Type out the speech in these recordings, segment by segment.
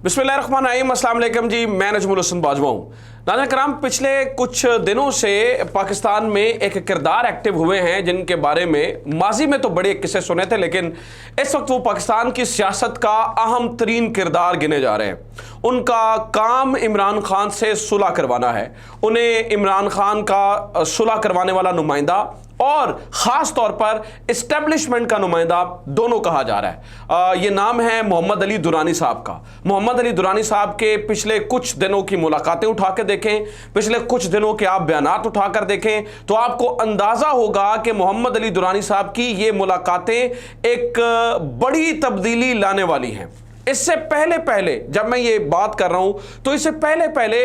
बिस्मिल्लाहिर्रहमानिर्रहीम, अस्सलाम वालेकुम जी। मैं नजमुल हसन बाजवा हूँ। नाज़रीन कराम, पिछले कुछ दिनों से पाकिस्तान में एक किरदार एक्टिव हुए हैं जिनके बारे में माजी में तो बड़े किस्से सुने थे, लेकिन इस वक्त वो पाकिस्तान की सियासत का अहम तरीन किरदार गिने जा रहे हैं। उनका काम इमरान खान से सुलह करवाना है। उन्हें इमरान खान का सुलह करवाने वाला नुमाइंदा और ख़ास तौर पर इस्टेब्लिशमेंट का नुमाइंदा दोनों कहा जा रहा है। ये नाम है मोहम्मद अली दुरानी साहब का। मोहम्मद अली दुरानी साहब के पिछले कुछ दिनों की मुलाकातें उठा के देखें, पिछले कुछ दिनों के आप बयानात उठा कर देखें तो आपको अंदाज़ा होगा कि मोहम्मद अली दुरानी साहब की ये मुलाकातें एक बड़ी तब्दीली लाने वाली हैं। इससे पहले जब मैं ये बात कर रहा हूं तो इससे पहले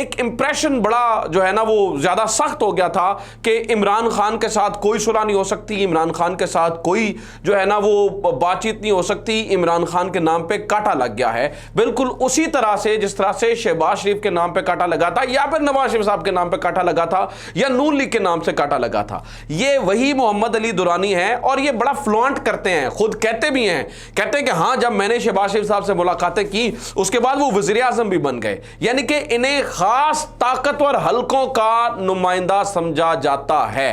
एक इंप्रेशन बड़ा जो है ना वो ज़्यादा सख्त हो गया था कि इमरान खान के साथ कोई सुलह नहीं हो सकती, इमरान खान के साथ कोई जो है ना वो बातचीत नहीं हो सकती, इमरान खान के नाम पे कांटा लग गया है। बिल्कुल उसी तरह से जिस तरह से शहबाज शरीफ के नाम पे कांटा लगा था, या फिर नवाज शरीफ साहब के नाम पे कांटा लगा था, या नून लीग के नाम से कांटा लगा था। ये वही मोहम्मद अली दुरानी है और ये बड़ा फ्लॉन्ट करते हैं, खुद कहते भी हैं, कहते हैं कि हाँ, जब मैंने शहबाज शरीफ साहब से मुलाकातें की उसके बाद वो वज़ीर आज़म भी बन गए। यानी कि इन्हें खास ताकतवर हलकों का नुमाइंदा समझा जाता है।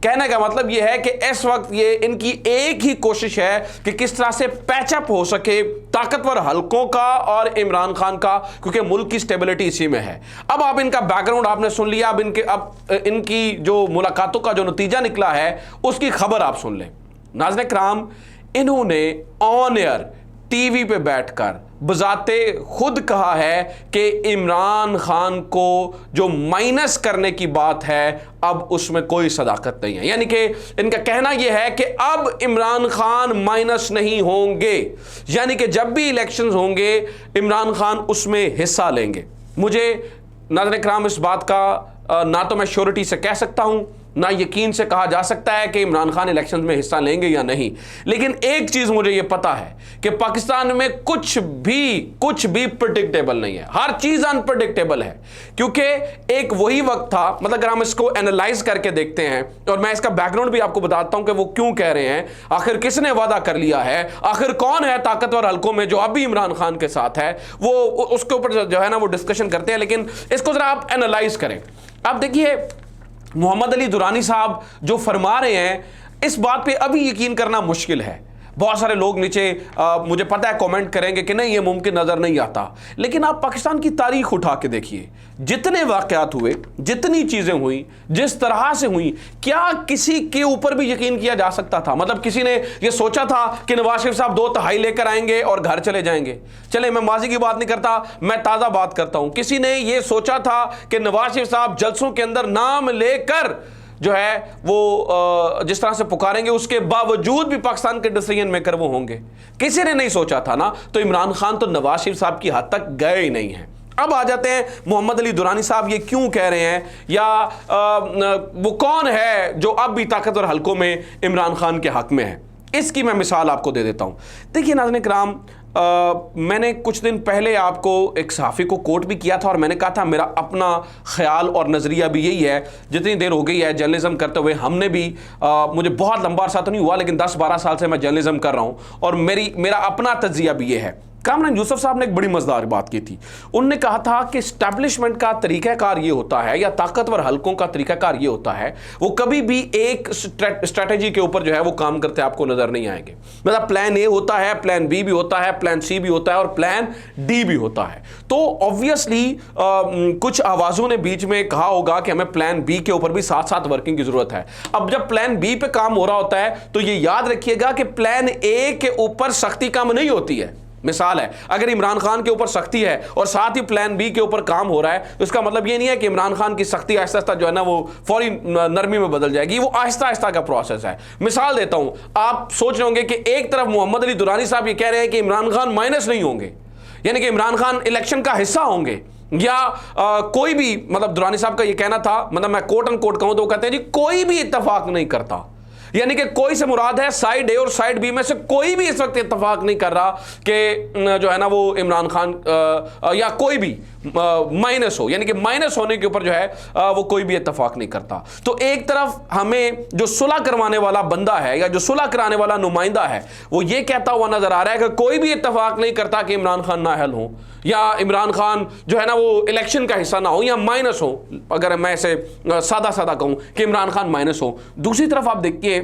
कहने का मतलब यह है कि इस वक्त ये इनकी एक ही कोशिश है कि किस तरह से पैचअप हो सके ताकतवर हलकों का और इमरान खान का, क्योंकि मुल्क की स्टेबिलिटी इसी में है। अब आप इनका बैकग्राउंड आपने सुन लिया, अब इनकी जो मुलाकातों का जो नतीजा निकला है उसकी खबर आप सुन लें। नाज़रीन किराम, इन्होंने ऑन एयर टीवी पे बैठकर बजाते खुद कहा है कि इमरान खान को जो माइनस करने की बात है अब उसमें कोई सदाकत नहीं है। यानी कि इनका कहना यह है कि अब इमरान खान माइनस नहीं होंगे, यानी कि जब भी इलेक्शंस होंगे इमरान खान उसमें हिस्सा लेंगे। मुझे नाज़रीन किराम इस बात का ना तो मैं श्योरिटी से कह सकता हूं, ना यकीन से कहा जा सकता है कि इमरान खान इलेक्शंस में हिस्सा लेंगे या नहीं, लेकिन एक चीज मुझे यह पता है कि पाकिस्तान में कुछ भी प्रेडिक्टेबल नहीं है। हर चीज अनप्रेडिक्टेबल है, क्योंकि एक वही वक्त था, मतलब अगर हम इसको एनालाइज करके देखते हैं और मैं इसका बैकग्राउंड भी आपको बताता हूं कि वो क्यों कह रहे हैं, आखिर किसने वादा कर लिया है, आखिर कौन है ताकतवर हलकों में जो अभी इमरान खान के साथ है, वो उसके ऊपर जो है ना वो डिस्कशन करते हैं। लेकिन इसको जरा आप एनालाइज करें। आप देखिए, मोहम्मद अली दुरानी साहब जो फरमा रहे हैं इस बात पे अभी यकीन करना मुश्किल है। बहुत सारे लोग नीचे मुझे पता है कमेंट करेंगे कि नहीं, ये मुमकिन नज़र नहीं आता, लेकिन आप पाकिस्तान की तारीख उठा के देखिए, जितने वाक़यात हुए, जितनी चीज़ें हुई, जिस तरह से हुई, क्या किसी के ऊपर भी यकीन किया जा सकता था? मतलब किसी ने ये सोचा था कि नवाज शरीफ साहब 2 तिहाई लेकर आएंगे और घर चले जाएंगे? चले, मैं माजी की बात नहीं करता, मैं ताज़ा बात करता हूँ। किसी ने ये सोचा था कि नवाज शरीफ साहब जलसों के अंदर नाम लेकर जो है वो जिस तरह से पुकारेंगे उसके बावजूद भी पाकिस्तान के डिसीजन मेकर वो होंगे? किसी ने नहीं सोचा था ना। तो इमरान खान तो नवाज शरीफ साहब की हद तक गए ही नहीं हैं। अब आ जाते हैं मोहम्मद अली दुरानी साहब ये क्यों कह रहे हैं, या वो कौन है जो अब भी ताकतवर हलकों में इमरान खान के हक में है। इसकी मैं मिसाल आपको दे देता हूं। देखिए नाज़रीन किराम, मैंने कुछ दिन पहले आपको एक सहाफ़ी को कोट भी किया था और मैंने कहा था मेरा अपना ख्याल और नज़रिया भी यही है। जितनी देर हो गई है जर्नलिज़म करते हुए, हमने भी मुझे बहुत लंबा अरसा तो नहीं हुआ, लेकिन 10-12 साल से मैं जर्नलिज़म कर रहा हूँ और मेरा अपना तज्ज़िया भी ये है। कामरान यूसुफ साहब ने एक बड़ी मज़ेदार बात की थी। उन्होंने कहा था कि इस्टेब्लिशमेंट का तरीक़ाकार ये होता है, या ताकतवर हलकों का तरीक़ाकार ये होता है, वो कभी भी एक स्ट्रैटेजी के ऊपर जो है वो काम करते आपको नज़र नहीं आएंगे। मतलब प्लान ए होता है, प्लान बी भी होता है, प्लान सी भी होता है और प्लान डी भी होता है। तो ऑब्वियसली कुछ आवाज़ों ने बीच में कहा होगा कि हमें प्लान बी के ऊपर भी साथ साथ वर्किंग की ज़रूरत है। अब जब प्लान बी पे काम हो रहा होता है तो ये याद रखिएगा कि प्लान ए के ऊपर सख्ती कम नहीं होती है। मिसाल है, अगर इमरान खान के ऊपर सख्ती है और साथ ही प्लान बी के ऊपर काम हो रहा है तो इसका मतलब ये नहीं है कि इमरान खान की सख्ती आहिस्ता आहिस्ता जो है ना वो फौरी नरमी में बदल जाएगी। वो आहिस्ता आहिस्ता का प्रोसेस है। मिसाल देता हूं, आप सोच रहे होंगे कि एक तरफ मोहम्मद अली दुरानी साहब ये कह रहे हैं कि इमरान खान माइनस नहीं होंगे, यानी कि इमरान खान इलेक्शन का हिस्सा होंगे, या कोई भी, मतलब दुरानी साहब का ये कहना था, मतलब मैं कोट एंड कोट कहूं तो वो कहते हैं जी कोई भी इत्तेफाक नहीं करता यानी कि कोई से मुराद है साइड ए और साइड बी में से कोई भी इस वक्त इत्तेफाक नहीं कर रहा कि जो है ना वो इमरान खान या कोई भी माइनस हो, यानी कि माइनस होने के ऊपर जो है वो कोई भी इत्तेफाक नहीं करता। तो एक तरफ हमें जो सुलह करवाने वाला बंदा है या जो सुलह कराने वाला नुमाइंदा है वो ये कहता हुआ नजर आ रहा है कि कोई भी इत्तेफाक नहीं करता कि इमरान खान नाअहल हो या इमरान खान जो है ना वो इलेक्शन का हिस्सा ना हो या माइनस हो, अगर मैं ऐसे सादा सादा कहूं कि इमरान खान माइनस हो। दूसरी तरफ आप देखिए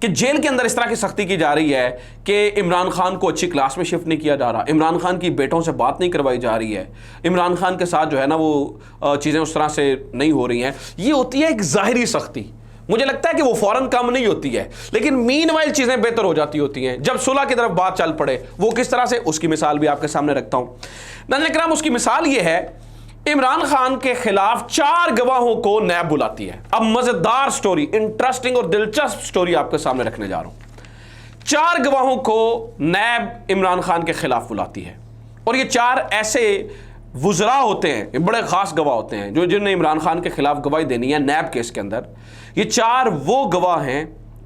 कि जेल के अंदर इस तरह की सख्ती की जा रही है कि इमरान खान को अच्छी क्लास में शिफ्ट नहीं किया जा रहा, इमरान खान की बेटों से बात नहीं करवाई जा रही है, इमरान खान के साथ जो है ना वो चीज़ें उस तरह से नहीं हो रही हैं। ये होती है एक ज़ाहिरी सख्ती, मुझे लगता है कि वो फौरन कम नहीं होती है, लेकिन मीनवाइल चीज़ें बेहतर हो जाती होती हैं जब सुलह की तरफ बात चल पड़े। वो किस तरह से, उसकी मिसाल भी आपके सामने रखता हूँ। नाज़रीन किराम, उसकी मिसाल ये है, इमरान खान के खिलाफ 4 गवाहों को नैब बुलाती है। अब मजेदार स्टोरी, इंटरेस्टिंग और दिलचस्प स्टोरी आपके सामने रखने जा रहा हूं। 4 गवाहों को नैब इमरान खान के खिलाफ बुलाती है और ये 4 ऐसे वुज़रा होते हैं, ये बड़े खास गवाह होते हैं जो जिन्हें इमरान खान के खिलाफ गवाही देनी है नैब केस के अंदर। ये 4 वो गवाह हैं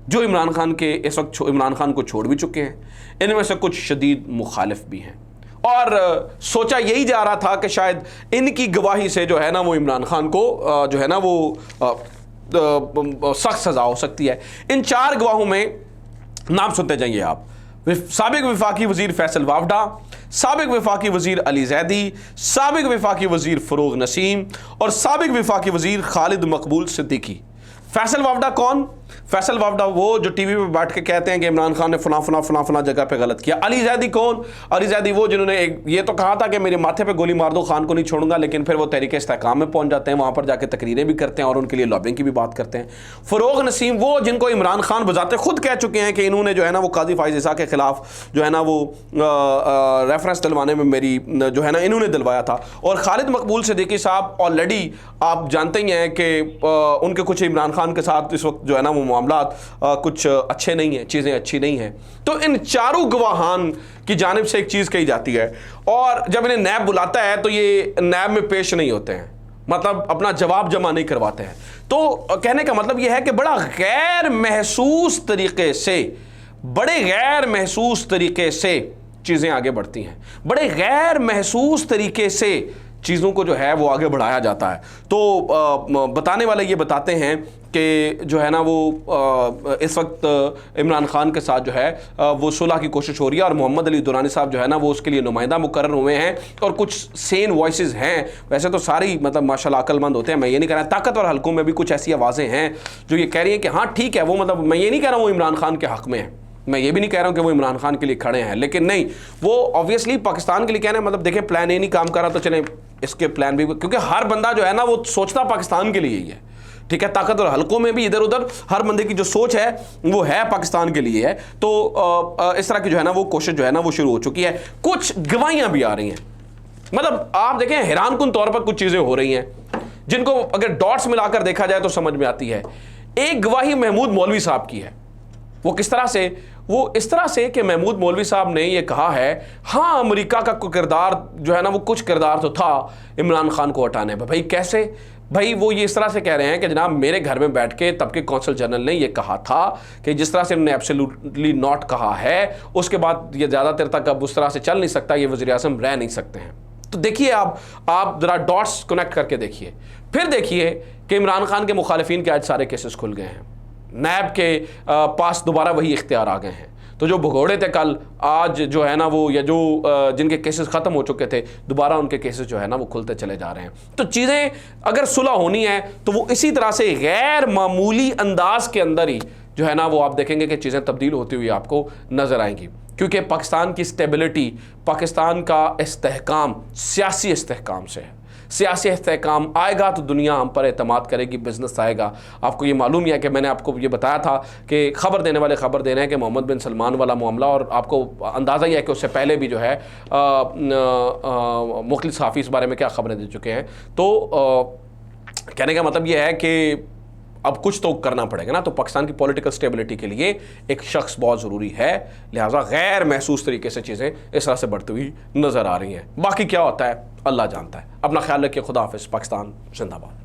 जो इमरान खान के इस वक्त इमरान खान को छोड़ भी चुके हैं, इनमें से कुछ शदीद मुखालिफ भी हैं और सोचा यही जा रहा था कि शायद इनकी गवाही से जो है ना वो इमरान खान को जो है ना वो सख्त सज़ा हो सकती है। इन 4 गवाहों में नाम सुनते जाइए आप। साबिक वफाकी वज़ीर फैसल वावडा, साबिक वफाकी वज़ीर अली ज़ैदी, साबिक वफाकी वज़ीर फ़रोग़ नसीम और साबिक वफाकी वज़ीर खालिद मकबूल सिद्दीकी। फैसल वावडा कौन? फैसल वावडा वो जो टीवी पे बैठ के कहते हैं कि इमरान खान ने फला जगह पे गलत किया। अली ज़ैदी कौन? अली ज़ैदी वो जिन्होंने ये तो कहा था कि मेरे माथे पे गोली मार दो, खान को नहीं छोड़ूंगा, लेकिन फिर वो तहरीक इस्तेहकाम में पहुंच जाते हैं, वहाँ पर जाके तकरीरें भी करते हैं और उनके लिए लॉबिंग की भी बात करते हैं। फ़रोग़ नसीम वो जिनको इमरान खान बजाते खुद कह चुके हैं कि इन्होंने जो है ना वो काजी फ़ाइज़ ईसा के ख़िलाफ़ जो है ना वो रेफरेंस दिलवाने में मेरी जो है ना इन्होंने दिलवाया था। और खालिद मकबूल सिद्दीकी साहब ऑलरेडी आप जानते ही हैं कि उनके कुछ इमरान खान के साथ इस वक्त जो है ना वो मामलात कुछ अच्छे नहीं हैं, चीज़ें अच्छी नहीं हैं। तो इन 4 गवाहान की जानिब से एक चीज़ कही जाती है और जब इन्हें नैब बुलाता है तो ये नैब में पेश नहीं होते हैं, मतलब अपना जवाब जमा नहीं करवाते हैं। तो कहने का मतलब ये है कि बड़ा गैर महसूस तरीके से, बड़े गैर महसूस तरीके से चीज़ें आगे बढ़ती हैं, बड़े गैर महसूस तरीके से चीज़ों को जो है वो आगे बढ़ाया जाता है। तो बताने वाले ये बताते हैं कि जो है ना वो इस वक्त इमरान खान के साथ जो है वो सुलह की कोशिश हो रही है और मोहम्मद अली दुरानी साहब जो है ना वो उसके लिए नुमाइंदा मुकर्रर हुए हैं और कुछ सेन वॉइसेस हैं। वैसे तो सारी मतलब माशाल्लाह अक्लमंद होते हैं, मैं ये नहीं कह रहा, ताकतवर हलकों में भी कुछ ऐसी आवाज़ें हैं जो ये कह रही हैं कि हाँ ठीक है, वो मतलब मैं ये नहीं कह रहा हूँ वो इमरान खान के हक़ में है, मैं ये भी नहीं कह रहा हूँ कि वो इमरान खान के लिए खड़े हैं, लेकिन नहीं, वो ऑब्वियसली पाकिस्तान के लिए कहना है, मतलब देखें प्लान ए नहीं काम कर रहा तो चलें इसके प्लान भी, क्योंकि हर बंदा जो है ना वो सोचता पाकिस्तान के लिए ही है, ठीक है। ताकतवर हलकों में भी इधर उधर हर बंदे की जो सोच है वो है पाकिस्तान के लिए है। तो इस तरह की जो है ना वो कोशिश जो है ना वो शुरू हो चुकी है। कुछ गवाहियाँ भी आ रही हैं, मतलब आप देखें हैरानकुन तौर पर कुछ चीज़ें हो रही हैं जिनको अगर डॉट्स मिलाकर देखा जाए तो समझ में आती है। एक गवाही महमूद मौलवी साहब की है। वो किस तरह से? वो इस तरह से कि महमूद मौलवी साहब ने ये कहा है, हाँ अमेरिका का कोई किरदार जो है ना वो कुछ किरदार तो था इमरान खान को हटाने पर। भाई कैसे? भाई वो ये इस तरह से कह रहे हैं कि जनाब मेरे घर में बैठ के तब के कौंसल जनरल ने ये कहा था कि जिस तरह से उन्होंने एब्सोल्युटली नॉट कहा है, उसके बाद ये ज़्यादा देर तक अब उस तरह से चल नहीं सकता, ये वज़ीर-ए-आज़म रह नहीं सकते हैं। तो देखिए आप ज़रा डॉट्स कनेक्ट करके देखिए, फिर देखिए कि इमरान खान के मुखालिफिन के आज सारे केसेस खुल गए हैं, नैब के पास दोबारा वही इख्तियार आ गए हैं। तो जो भगोड़े थे कल, आज जो है ना वो, या जो जिनके केसेस ख़त्म हो चुके थे, दोबारा उनके केसेस जो है ना वो खुलते चले जा रहे हैं। तो चीज़ें अगर सुलह होनी है तो वो इसी तरह से गैर मामूली अंदाज के अंदर ही जो है ना वो आप देखेंगे कि चीज़ें तब्दील होती हुई आपको नज़र आएंगी, क्योंकि पाकिस्तान की स्टेबिलिटी, पाकिस्तान का इस्तेहकाम सियासी इस्तेहकाम से है। सियासी इस्तेहकाम आएगा तो दुनिया हम पर एतमाद करेगी, बिजनेस आएगा। आपको ये मालूम ही है कि मैंने आपको ये बताया था कि खबर देने वाले खबर दे रहे हैं कि मोहम्मद बिन सलमान वाला मामला, और आपको अंदाज़ा ही है कि उससे पहले भी जो है मुख्तलिफ सहाफ़ी इस बारे में क्या खबरें दे चुके हैं। तो कहने का मतलब ये है कि अब कुछ तो करना पड़ेगा ना। तो पाकिस्तान की पॉलिटिकल स्टेबिलिटी के लिए एक शख्स बहुत ज़रूरी है, लिहाजा गैर महसूस तरीके से चीज़ें इस तरह से बढ़ती हुई नज़र आ रही हैं। बाकी क्या होता है अल्लाह जानता है। अपना ख्याल रखिए। खुदा हाफिज़। पाकिस्तान जिंदाबाद।